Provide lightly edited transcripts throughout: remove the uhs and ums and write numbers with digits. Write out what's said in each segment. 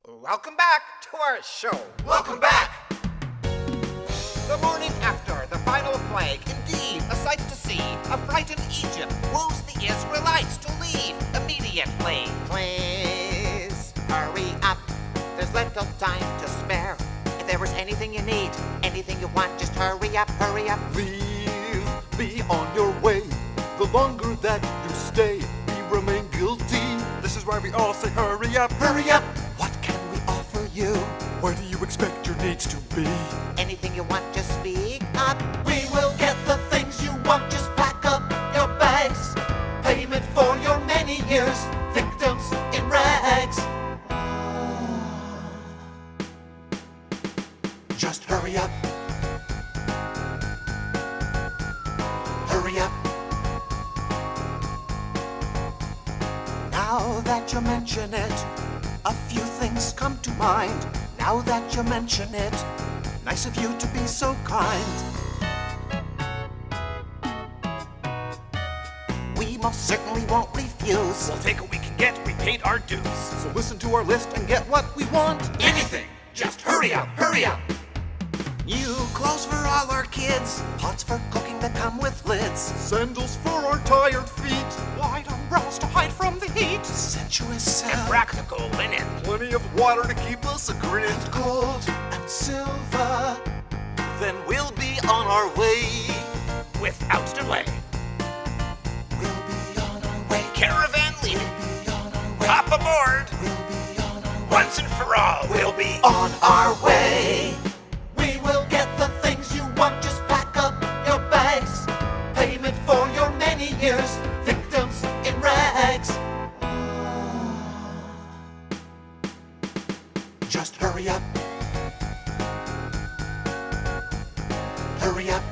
Welcome back to our show. Welcome back! The morning after the final plague, indeed, a sight to see. A frightened Egypt woos the Israelites to leave immediately. Please, hurry up. There's little time to spare. If there is anything you need, anything you want, just hurry up, hurry up. Leave, be on your way. The longer that you stay, we remain guilty. This is why we all say hurry up, Hurry up! What can we offer you? Where do you expect your needs to be? Anything you want, just speak up. We will get the things you want, just pack up your bags. Payment for your many years, victims in rags. Just hurry up. Hurry up. Now that you mention it, a few things come to mind. Now that you mention it, nice of you to be so kind. We most certainly won't refuse. We'll take what we can get, we paid our dues. So listen to our list and get what we want. Anything! Just hurry up, hurry up! New clothes for all our kids, pots for cooking that come with lids, Sandals for our tired feet, Wide umbrellas to hide from the heat. sensuous And silk, practical linen. plenty of water to keep us agreed. gold and silver. Then we'll be on our way. Without delay. We'll be on our way. Caravan leaving. We'll be on our way. Hop aboard. We'll be on our way. Once and for all, we'll be On our way. We will get the things you want, just pack up your bags. Payment for your many years, victims in rags. Just hurry up. Hurry up.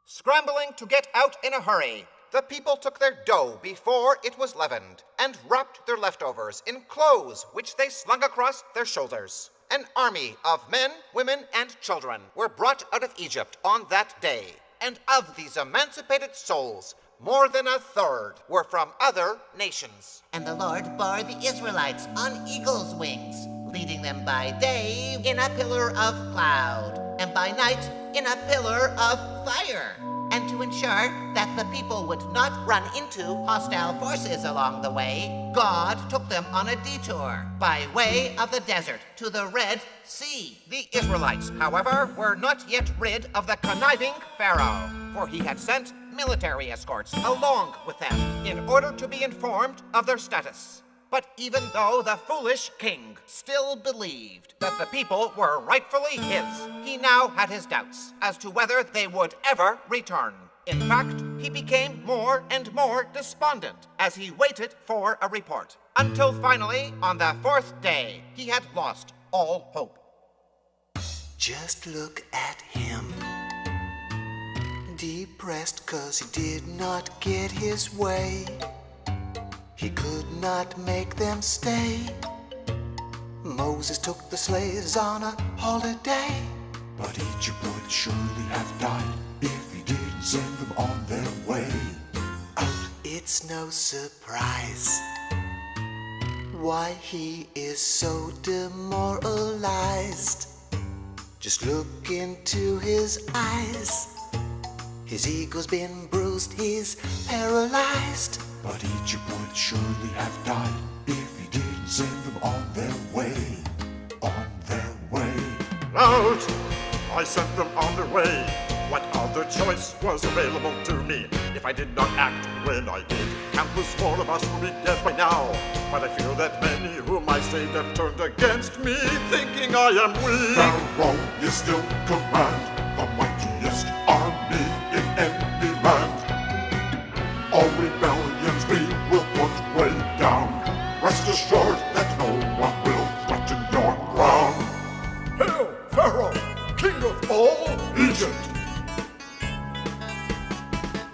Scrambling to get out in a hurry, the people took their dough before it was leavened and wrapped their leftovers in clothes which they slung across their shoulders. An army of men, women, and children were brought out of Egypt on that day, and of these emancipated souls, more than a third were from other nations. And the Lord bore the Israelites on eagle's wings, leading them by day in a pillar of cloud, and by night in a pillar of fire. And to ensure that the people would not run into hostile forces along the way, God took them on a detour by way of the desert to the Red Sea. The Israelites, however, were not yet rid of the conniving Pharaoh, for he had sent military escorts along with them in order to be informed of their status. But even though the foolish king still believed that the people were rightfully his, he now had his doubts as to whether they would ever return. In fact, he became more and more despondent as he waited for a report, until finally, on the fourth day, he had lost all hope. Just look at him. Depressed 'cause he did not get his way. He could not make them stay. Moses took the slaves on a holiday. But Egypt would surely have died if he didn't send them on their way. It's no surprise why he is so demoralized. Just look into his eyes. His ego's been bruised, he's paralyzed. But Egypt would surely have died if he didn't send them on their way. On their way. Out! I sent them on their way. What other choice was available to me if I did not act when I did? Countless more of us will be dead by now, but I fear that many whom I saved have turned against me, thinking I am weak. Pharaoh, you still command the mightiest army in any land. All rebellions we will put way down. Rest assured that no one will threaten your crown. Hail, Pharaoh, king of all Egypt!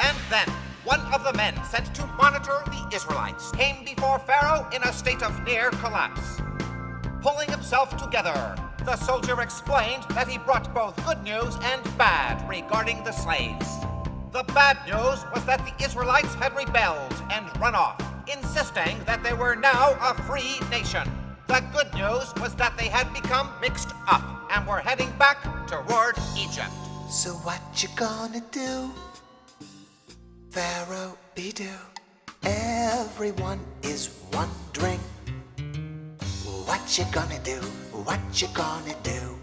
And then, one of the men sent to monitor the Israelites came before Pharaoh in a state of near collapse. Pulling himself together, the soldier explained that he brought both good news and bad regarding the slaves. The bad news was that the Israelites had rebelled and run off, insisting that they were now a free nation. The good news was that they had become mixed up and were heading back toward Egypt. So what you gonna do? Pharaoh be-do. Everyone is wondering. What you gonna do? What you gonna do?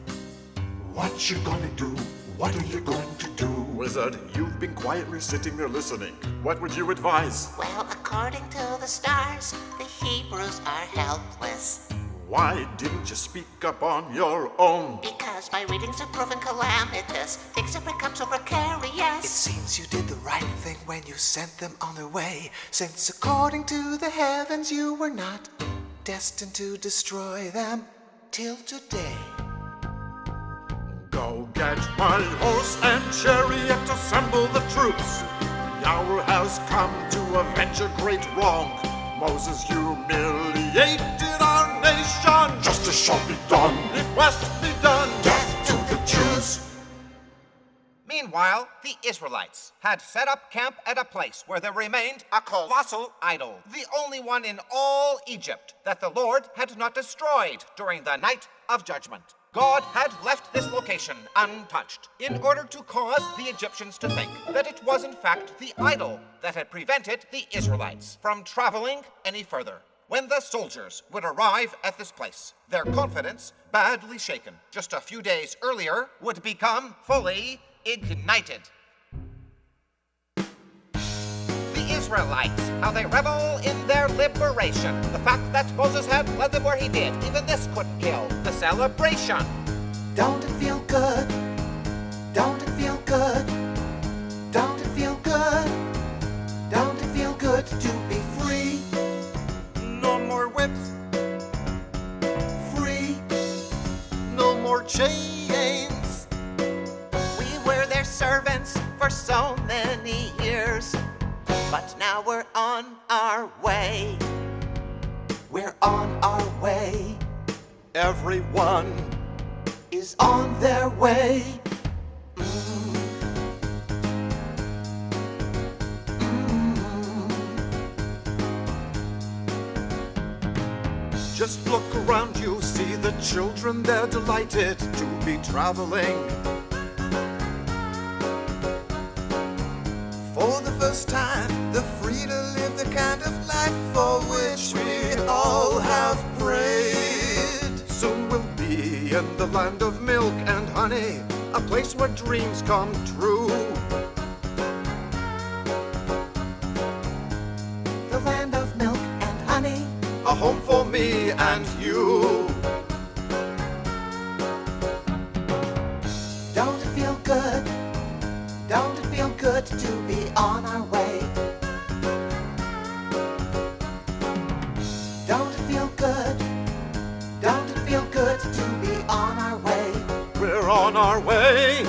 What you gonna do? What are you going to do? Wizard, you've been quietly sitting there listening. What would you advise? Well, according to the stars, the Hebrews are helpless. Why didn't you speak up on your own? Because my readings have proven calamitous. Things have become so precarious. It seems you did the right thing when you sent them on their way, since according to the heavens you were not destined to destroy them till today. Go get my horse and chariot, assemble the troops. The hour has come to avenge a great wrong. Moses humiliated our nation. Justice shall be done. It must be done. Death to the Jews. Meanwhile, the Israelites had set up camp at a place where there remained a colossal idol, the only one in all Egypt that the Lord had not destroyed during the night of judgment. God had left this location untouched in order to cause the Egyptians to think that it was in fact the idol that had prevented the Israelites from traveling any further. When the soldiers would arrive at this place, their confidence, badly shaken just a few days earlier, would become fully ignited. The Israelites, how they revel in their liberation. The fact that Moses had led them where he did, even this couldn't kill the celebration. Don't it feel good? Don't it feel good? Don't it feel good? Don't it feel good to be free? No more whips, Free. no more chains. We were their servants for so many years, but now we're on our way. We're on our way. Everyone Is on their way. just look around you, see the children, they're delighted to be traveling. For the first time, they're free to live the kind of life for which we all have prayed. Soon we'll be in the land of milk and honey, a place where dreams come true. The land of milk and honey. A home for me and you. Don't it feel good? Don't it feel good to be on our way? Don't it feel good? Don't it feel good to be on our way? We're on our way.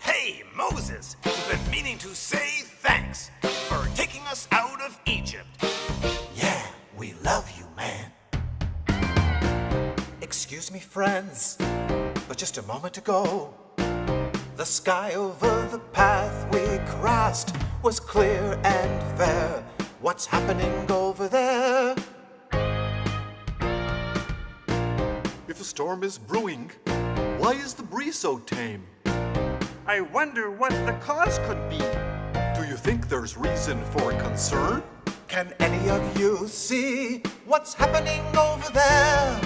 Hey, Moses, we've been meaning to say thanks for taking us out of Egypt. Yeah, we love you, man. Excuse me, friends, but just a moment ago, the sky over the path we crossed was clear and fair. What's happening over there? If a storm is brewing, why is the breeze so tame? I wonder what the cause could be. Do you think there's reason for concern? Can any of you see what's happening over there?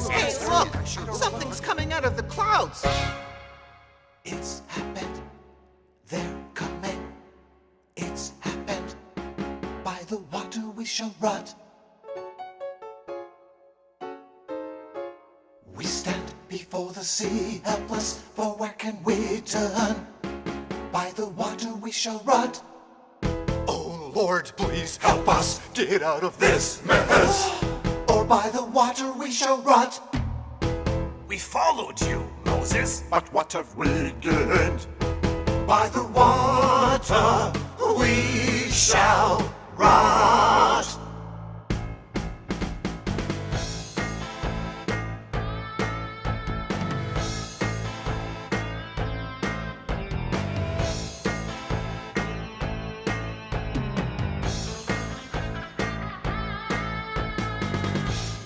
Hey, look! Something's coming out of the clouds! It's happened. They're coming. we shall rot. We stand before the sea, helpless, for where can we turn? By the water we shall rot. Oh Lord, please help us get out of this mess. Or by the water we shall rot. We followed you, Moses. But what have we gained? By the water we shall rot.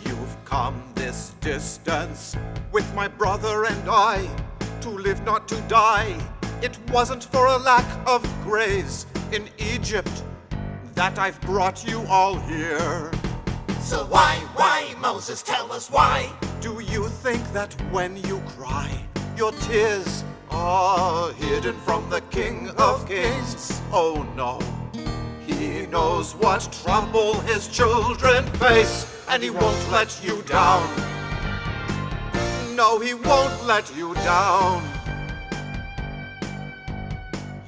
You've come this distance with my brother and I to live, not to die. It wasn't for a lack of grace in Egypt that I've brought you all here. So why, Moses, tell us why? Do you think that when you cry, your tears are hidden from the King of Kings? Oh no, he knows what trouble his children face, and he won't let you down. No, he won't let you down.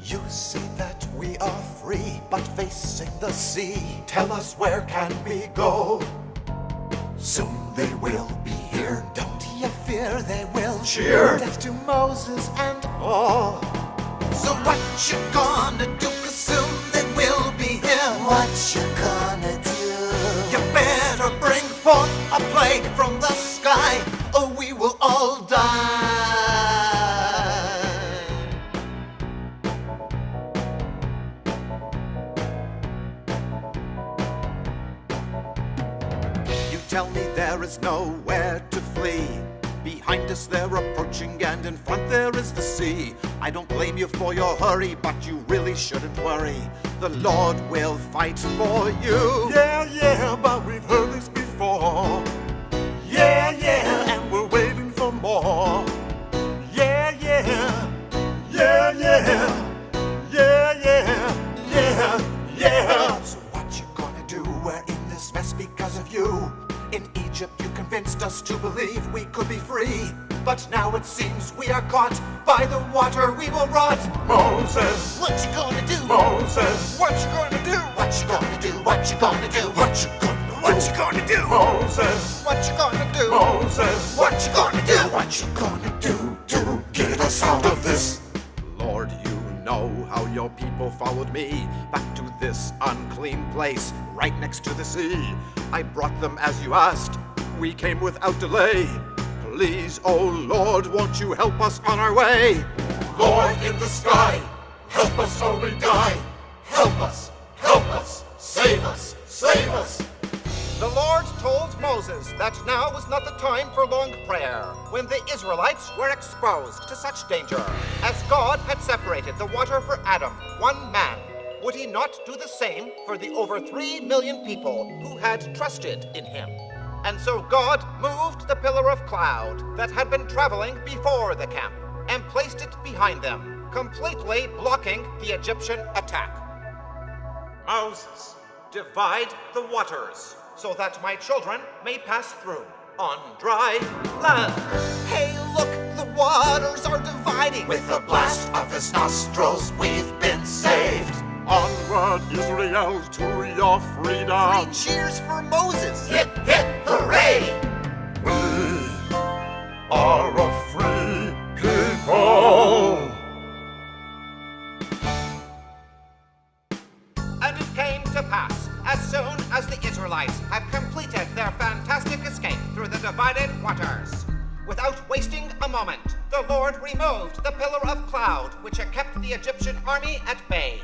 You say that we are free, but facing the sea, tell us where can we go? Soon they will be here, don't you fear they will cheer death to Moses and all. So what you gonna do, 'cause soon they will be here. What you gonna do? You better bring forth a plague from the sky, or we will all die. You tell me there is nowhere to flee. Behind us they're approaching, and in front there is the sea. I don't blame you for your hurry, but you really shouldn't worry. The Lord will fight for you. Yeah, but we've heard this before. Yeah, and we're waiting for more. Yeah, So what you gonna do? We're in this mess because of you. In Egypt you convinced us to believe we could be free, but now it seems we are caught. By the water we will rot. Moses, What you gonna do? Moses, What you gonna do? What you gonna do? What you gonna do? What you gonna do? What you gonna do? Moses, What you gonna do? Moses, What you gonna do? What you gonna do to get us out of this? Lord, you know how your people followed me back to this unclean place right next to the sea. I brought them as you asked. We came without delay. Please, oh Lord, won't you help us on our way? Lord in the sky, help us or we die. Help us, save us, save us. The Lord told Moses that now was not the time for long prayer, when the Israelites were exposed to such danger. As God had separated the water for Adam, one man, would he not do the same for the over 3 million people who had trusted in him? And so God moved the pillar of cloud that had been traveling before the camp and placed it behind them, completely blocking the Egyptian attack. Moses, divide the waters so that my children may pass through on dry land. Hey, look, the waters are dividing. With the blast of his nostrils, we've been saved. onward Israel to your freedom. 3 cheers for Moses. Hip, hip, hooray! We are a free people. And it came to pass, as soon as the Israelites had completed their fantastic escape through the divided waters, without wasting a moment, the Lord removed the pillar of cloud which had kept the Egyptian army at bay,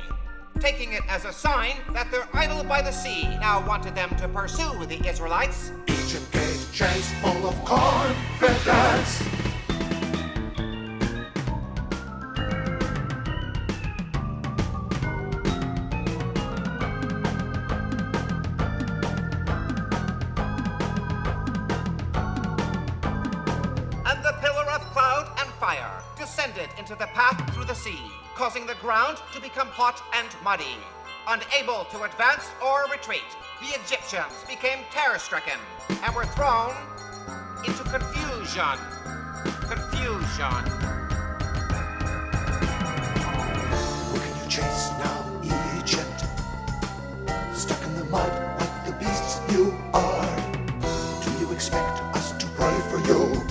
taking it as a sign that their idol by the sea now wanted them to pursue the Israelites. Egypt gave chase full of confidence. And the pillar of cloud and fire descended into the path through the sea, causing the ground to become hot and muddy. unable to advance or retreat, the Egyptians became terror-stricken and were thrown into confusion. Confusion. Who can you chase now, Egypt? Stuck in the mud like the beasts you are. Do you expect us to pray for you?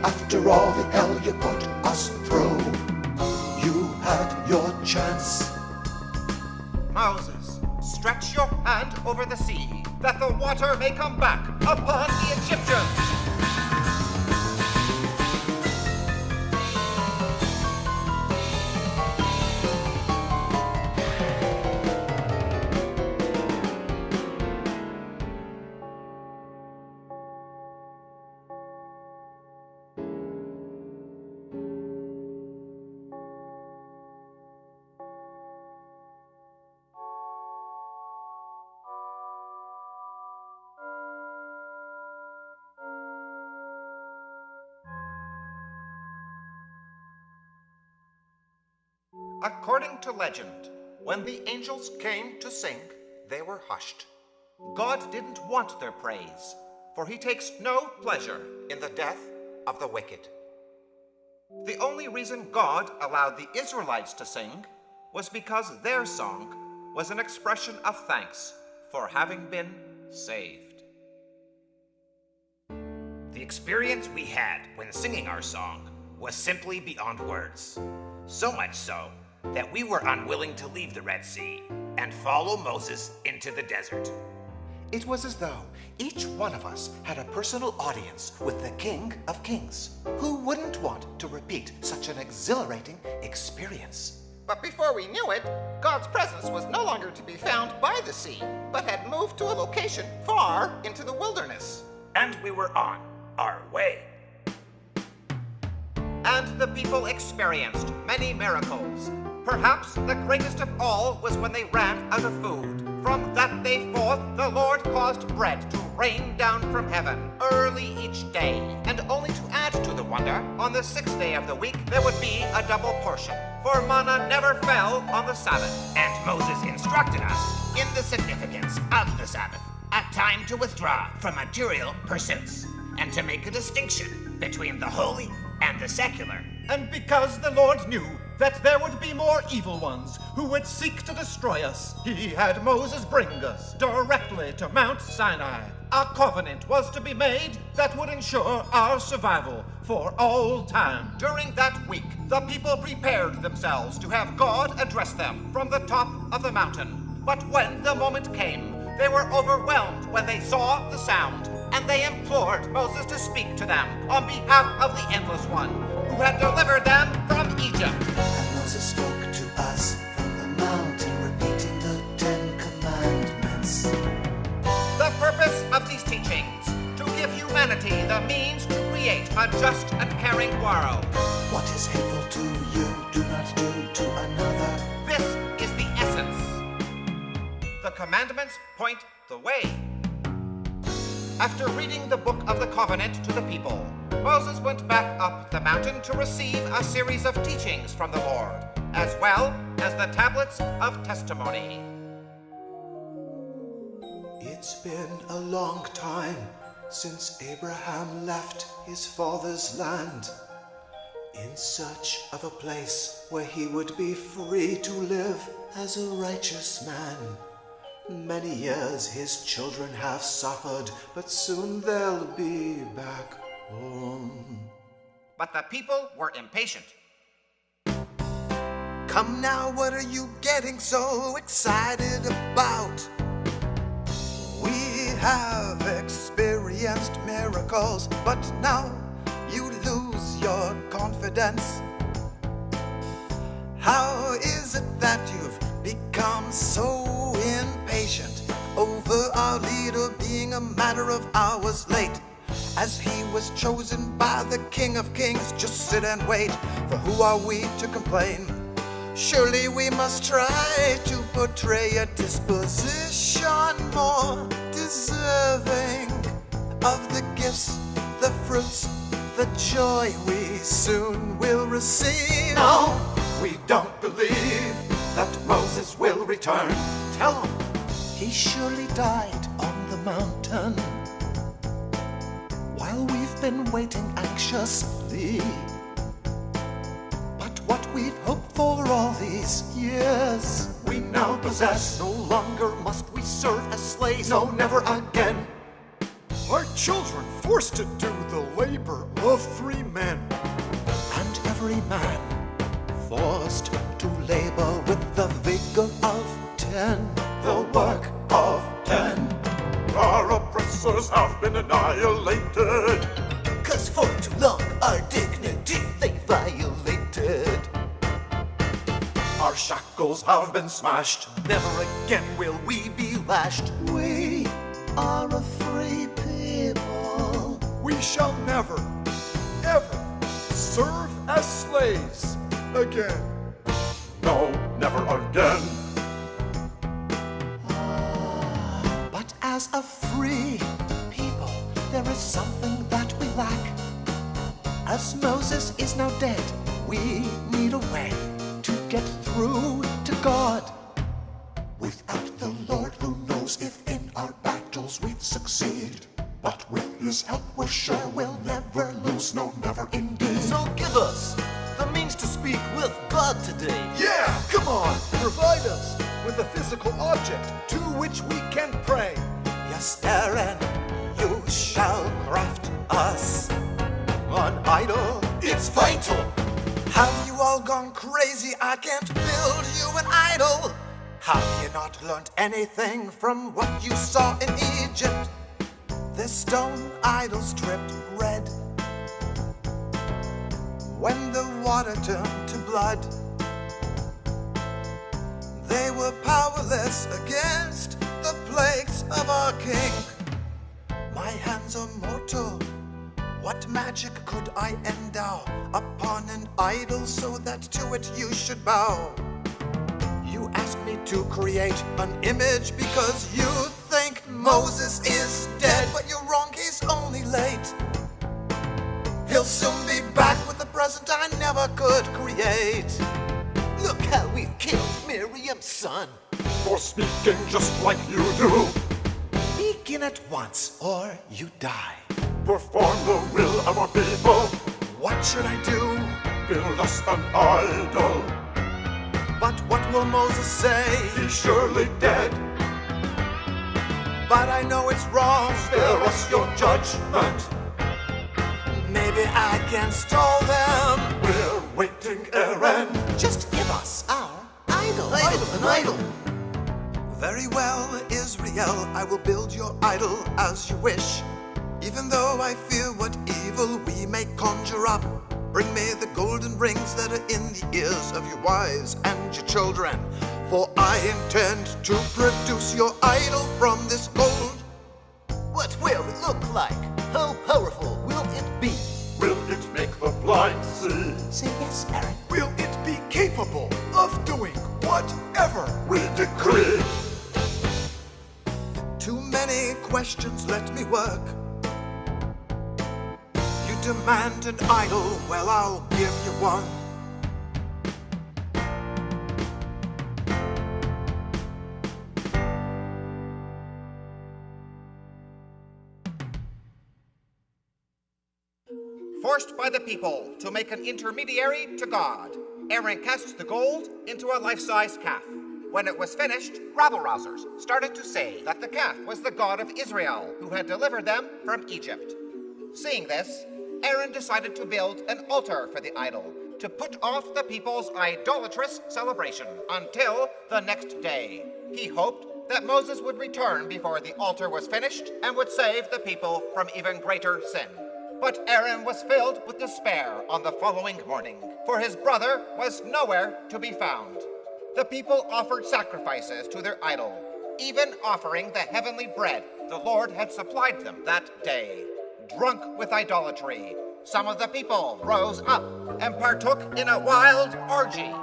After all the hell you put us through, you had your chance. Moses, stretch your hand over the sea, that the water may come back upon the Egyptians. According to legend, when the angels came to sing, they were hushed. God didn't want their praise, for he takes no pleasure in the death of the wicked. The only reason God allowed the Israelites to sing was because their song was an expression of thanks for having been saved. The experience we had when singing our song was simply beyond words. So much so that we were unwilling to leave the Red Sea and follow Moses into the desert. It was as though each one of us had a personal audience with the King of Kings. Who wouldn't want to repeat such an exhilarating experience? But before we knew it, God's presence was no longer to be found by the sea, but had moved to a location far into the wilderness. And we were on our way. And the people experienced many miracles. Perhaps the greatest of all was when they ran out of food. From that day forth, the Lord caused bread to rain down from heaven early each day. And only to add to the wonder, on the 6th day of the week, there would be a double portion. For manna never fell on the Sabbath. And Moses instructed us in the significance of the Sabbath, a time to withdraw from material pursuits and to make a distinction between the holy and the secular. And because the Lord knew that there would be more evil ones who would seek to destroy us, he had Moses bring us directly to Mount Sinai. A covenant was to be made that would ensure our survival for all time. During that week, the people prepared themselves to have God address them from the top of the mountain. But when the moment came, they were overwhelmed when they saw the sound, and they implored Moses to speak to them on behalf of the Endless One, who had delivered them from Egypt. And Moses spoke to us from the mountain, repeating the 10 Commandments. The purpose of these teachings, to give humanity the means to create a just and caring world. What is hateful to you, do not do to another. This is the essence. The commandments point the way. After reading the Book of the Covenant to the people, Moses went back up the mountain to receive a series of teachings from the Lord, as well as the tablets of testimony. It's been a long time since Abraham left his father's land, in search of a place where he would be free to live as a righteous man. Many years his children have suffered, but soon they'll be back home. But the people were impatient. Come now, what are you getting so excited about? We have experienced miracles, but now you lose your confidence. How is it that you've become so impatient over our leader being a matter of hours late? As he was chosen by the King of Kings, just sit and wait, for who are we to complain? Surely we must try to portray a disposition more deserving of the gifts, the fruits, the joy we soon will receive. No, we don't believe that Moses will return. Tell him. He surely died on the mountain while we've been waiting anxiously. But what we've hoped for all these years, We now possess. No longer must we serve as slaves. No, never again. Our children forced to do the labor of 3 men. and every man forced to labor with the vigor of 10. The work of 10. Our oppressors have been annihilated. 'Cause for too long our dignity they violated. Our shackles have been smashed. Never again will we be lashed. We are a free people. We shall never, ever serve as slaves again. No, never again. But as a free people, there is something that we lack. As Moses is now dead, we need a way to get through to God. Without the Lord, who knows if in our battles we'd succeed? But with his help, we're sure we'll never lose. No, never indeed. So give us the means to speak with God today. Yeah, come on, provide us with a physical object to which we can pray. Yes, Aaron, you shall craft us an idol. It's vital. Have you all gone crazy? I can't build you an idol. Have you not learned anything from what you saw in Egypt? The stone idols dripped red when the water turned to blood. They were powerless against the plagues of our king. My hands are mortal. What magic could I endow upon an idol so that to it you should bow? You asked me to create an image because you think Moses is dead, but you're wrong, he's only late. He'll soon be back with the present I never could create. Look how we've killed Miriam's son. For speaking just like you do. Begin at once or you die. Perform the will of our people. What should I do? Build us an idol. But what will Moses say? He's surely dead. But I know it's wrong. Spare us your judgment. Maybe I can stall them. We're waiting, Aaron. Just give us our idol. An idol. Very well, Israel, I will build your idol as you wish. Even though I fear what evil we may conjure up, bring me the golden rings that are in the ears of your wives and your children. For I intend to produce your idol from this gold. What will it look like? How powerful will it be? Will it make the blind see? Say yes, Aaron. Will it be capable of doing whatever? We decree. Too many questions, let me work. You demand an idol, well, I'll give you one. Forced by the people to make an intermediary to God, Aaron cast the gold into a life-size calf. When it was finished, rabble-rousers started to say that the calf was the God of Israel, who had delivered them from Egypt. Seeing this, Aaron decided to build an altar for the idol to put off the people's idolatrous celebration until the next day. He hoped that Moses would return before the altar was finished and would save the people from even greater sin. But Aaron was filled with despair on the following morning, for his brother was nowhere to be found. The people offered sacrifices to their idol, even offering the heavenly bread the Lord had supplied them that day. Drunk with idolatry, some of the people rose up and partook in a wild orgy.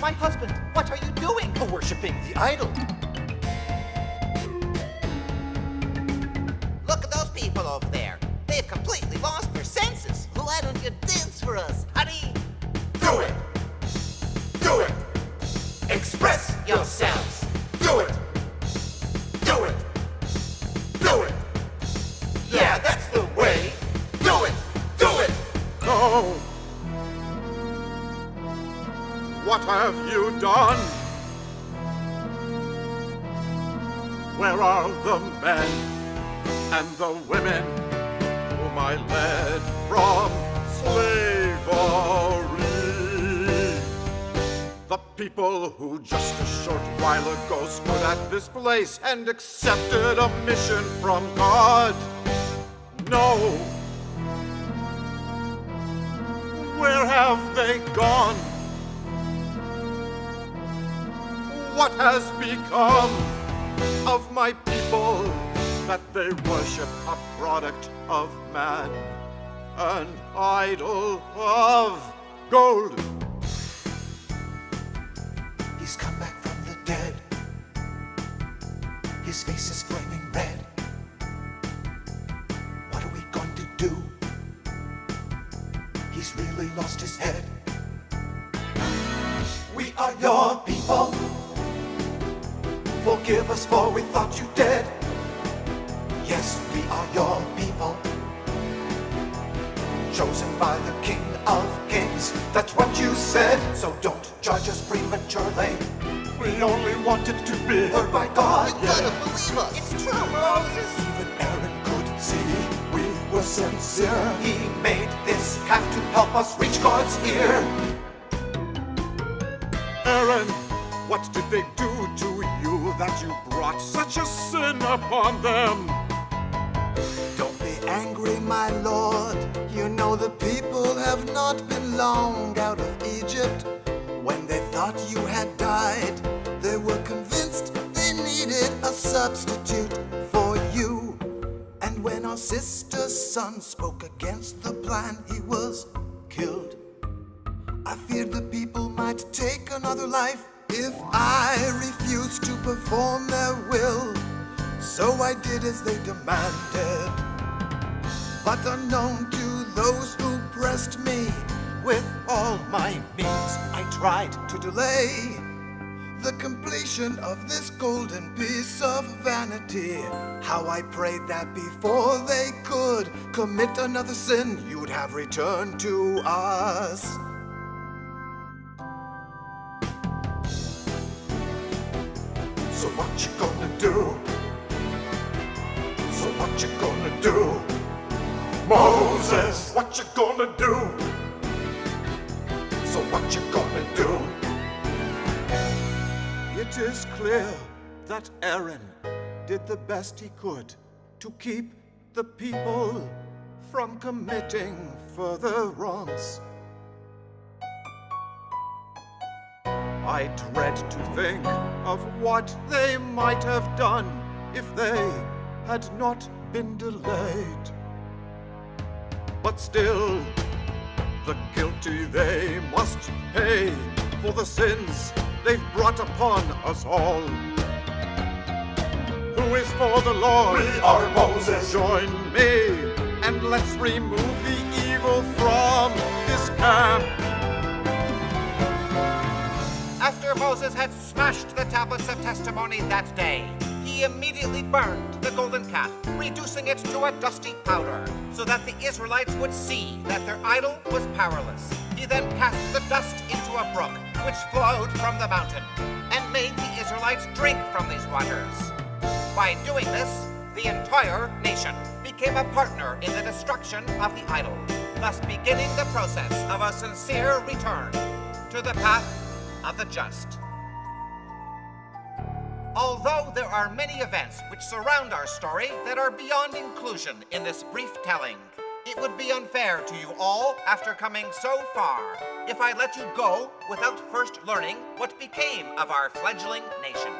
My husband, what are you doing? Worshipping the idol. Look at those people over there. They've completely lost their senses. Why don't you dance for us, honey? Do it! Do it! Express Yourselves. Do it! Do it! Do it! Yeah, that's the way! Do it! Do it! No! What have you done? Where are the men and the women whom I led from slavery? The people who just a short while ago stood at this place and accepted a mission from God. No. Where have they gone? What has become of my people that they worship a product of man, an idol of gold? He's come back from the dead. His face is flaming red. What are we going to do? He's really lost his head. We are your people. Forgive us, for we thought you dead. Yes, we are your people. Chosen by the King of Kings. That's what you said. So don't judge us prematurely. We only wanted to be heard by God. You gotta believe us. It's true, Moses. Even Aaron could see we were sincere. He made this calf to help us reach God's ear. Aaron, what did they do to you that you brought such a sin upon them? Don't be angry, my lord. You know the people have not been long out of Egypt. When they thought you had died, they were convinced they needed a substitute for you. And when our sister's son spoke against the plan, he was killed. I feared the people might take another life if I refused to perform their will. So I did as they demanded. But unknown to those who pressed me, with all my means I tried to delay the completion of this golden piece of vanity. How I prayed that before they could commit another sin, you'd have returned to us. So what you gonna do? So what you gonna do? Moses, what you gonna do? So what you gonna do? It is clear that Aaron did the best he could to keep the people from committing further wrongs. I dread to think of what they might have done if they had not been delayed. But still, the guilty they must pay for the sins they've brought upon us all. Who is for the Lord? We are Moses. Join me, and let's remove the evil from this camp. After Moses had smashed the tablets of testimony that day, he immediately burned the golden calf, reducing it to a dusty powder, so that the Israelites would see that their idol was powerless. He then cast the dust into a brook, which flowed from the mountain, and made the Israelites drink from these waters. By doing this, the entire nation became a partner in the destruction of the idol, thus beginning the process of a sincere return to the path of the just. Although there are many events which surround our story that are beyond inclusion in this brief telling, it would be unfair to you all, after coming so far, if I let you go without first learning what became of our fledgling nation.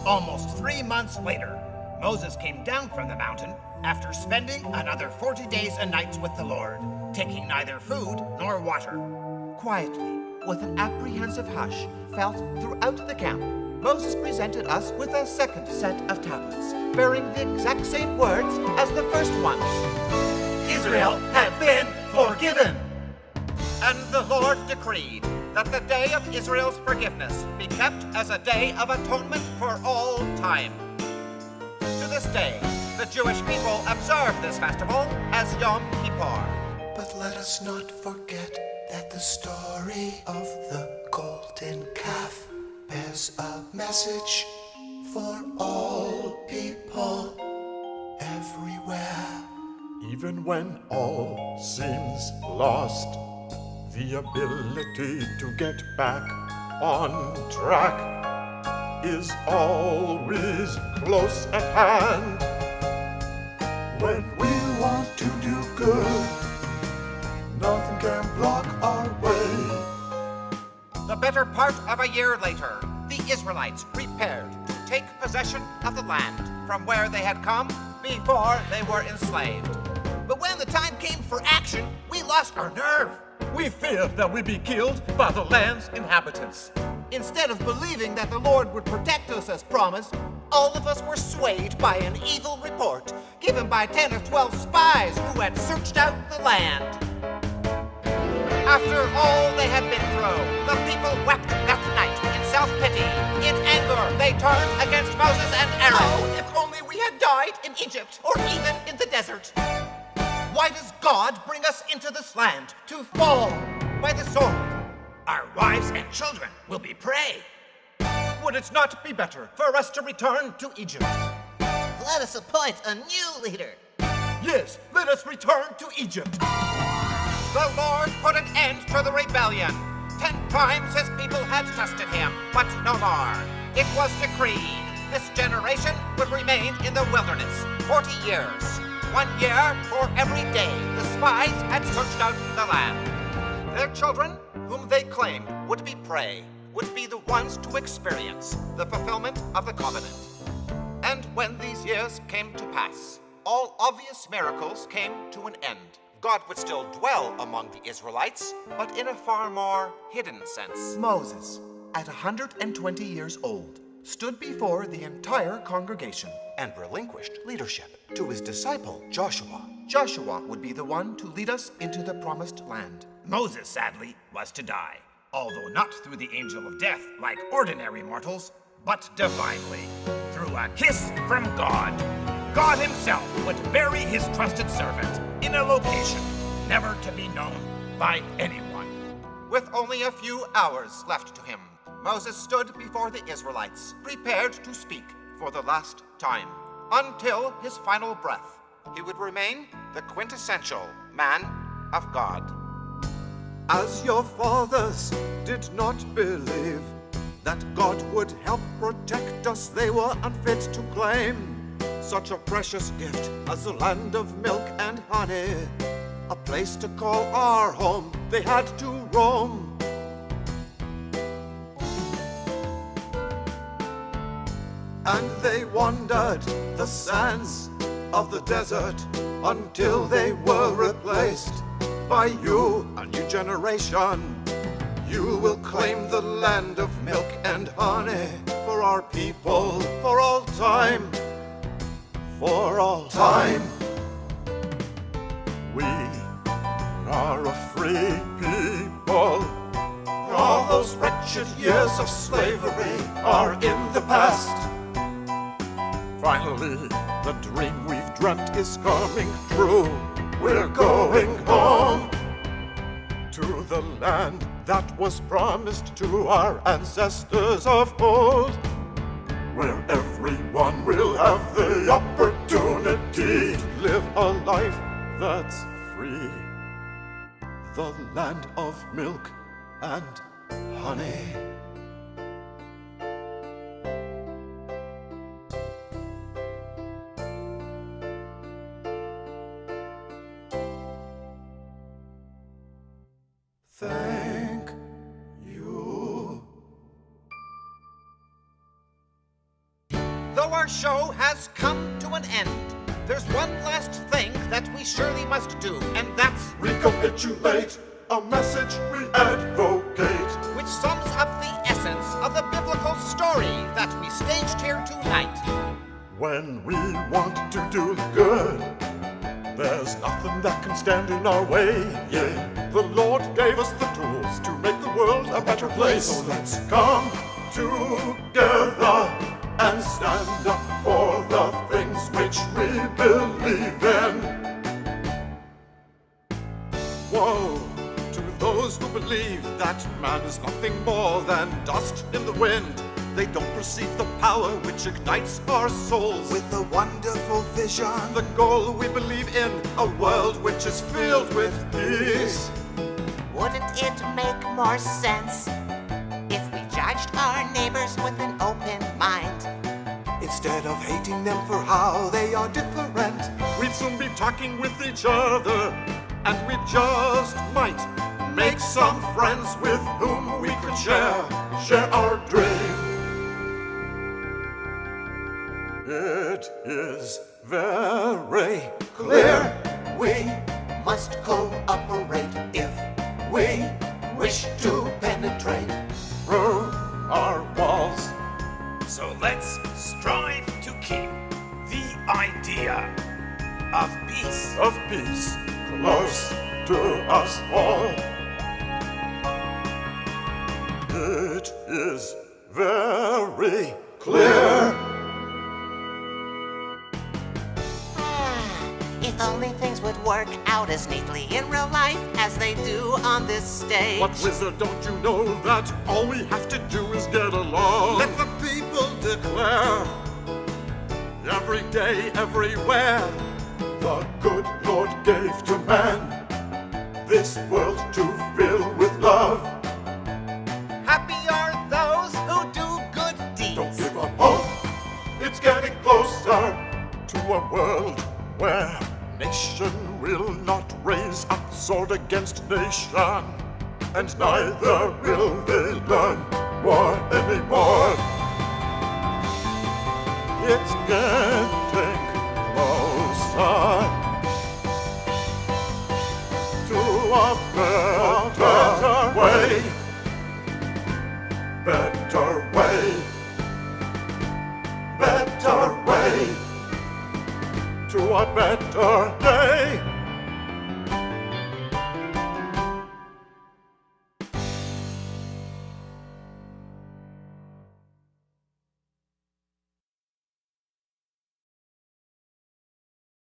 Almost 3 months later, Moses came down from the mountain after spending another 40 days and nights with the Lord, taking neither food nor water. Quietly, with an apprehensive hush felt throughout the camp, Moses presented us with a second set of tablets, bearing the exact same words as the first ones. Israel had been forgiven. And the Lord decreed that the day of Israel's forgiveness be kept as a day of atonement for all time. To this day, the Jewish people observe this festival as Yom Kippur. But let us not forget that the story of the golden calf bears a message for all people everywhere. Even when all seems lost, the ability to get back on track is always close at hand. When we want to do good, nothing can block our way. The better part of a year later, the Israelites prepared to take possession of the land from where they had come before they were enslaved. But when the time came for action, we lost our nerve. We feared that we'd be killed by the land's inhabitants. Instead of believing that the Lord would protect us as promised, all of us were swayed by an evil report given by 10 or 12 spies who had searched out the land. After all they had been through, the people wept that night in self-pity. In anger, they turned against Moses and Aaron. Oh, if only we had died in Egypt or even in the desert. Why does God bring us into this land to fall by the sword? Our wives and children will be prey. Would it not be better for us to return to Egypt? Let us appoint a new leader. Yes, let us return to Egypt. The Lord put an end to the rebellion. 10 times his people had tested him, but no more. It was decreed this generation would remain in the wilderness 40 years. 1 year for every day the spies had searched out the land. Their children, whom they claimed would be prey, would be the ones to experience the fulfillment of the covenant. And when these years came to pass, all obvious miracles came to an end. God would still dwell among the Israelites, but in a far more hidden sense. Moses, at 120 years old, stood before the entire congregation And relinquished leadership to his disciple, Joshua. Joshua would be the one to lead us into the promised land. Moses, sadly, was to die, although not through the angel of death like ordinary mortals, but divinely, through a kiss from God. God himself would bury his trusted servant in a location never to be known by anyone. With only a few hours left to him, Moses stood before the Israelites, prepared to speak for the last time. Until his final breath, he would remain the quintessential man of God. As your fathers did not believe that God would help protect us, they were unfit to claim such a precious gift as the land of milk and honey, a place to call our home. They had to roam. And they wandered the sands of the desert until they were replaced by you, a new generation. You will claim the land of milk and honey for our people, for all time, for all time. We are a free people. All those wretched years of slavery are in the past. Finally, the dream we've dreamt is coming true. We're going home To the land that was promised to our ancestors of old, where everyone will have the opportunity to live a life that's free. The land of milk and honey. Thank you. Though our show has come to an end, there's one last thing that we surely must do, and that's Recapitulate a message we advocate. sums up the essence of the biblical story that we staged here tonight. When we want to do good, there's nothing that can stand in our way. Yeah, the Lord gave us the tools to make the world a better place. So let's come together and stand up for the things which we believe in. Whoa, to those who believe that man is nothing more than dust in the wind, they don't perceive the power which ignites our souls With a wonderful vision, the goal we believe in, a world which is filled with peace. Wouldn't it make more sense if we judged our neighbors with an open mind? instead of hating them for how they are different. We'd soon be talking with each other, and we just might make some friends with whom we could share our dream. It is very Clear, we must cooperate if we wish to penetrate. through our walls. So let's strive to keep the idea of peace. Of peace close to us all. It is very clear. If only things would work out as neatly in real life as they do on this stage. What wizard, don't you know that all we have to do is get along? Let the people declare, every day, everywhere, the good Lord gave to man this world to fill with love. Happy are those who do good deeds. Don't give up hope, it's getting closer to a world where nation will not raise up sword against nation, and neither will they learn war anymore. It's getting closer to a better way. Better way. Better way. To a better day.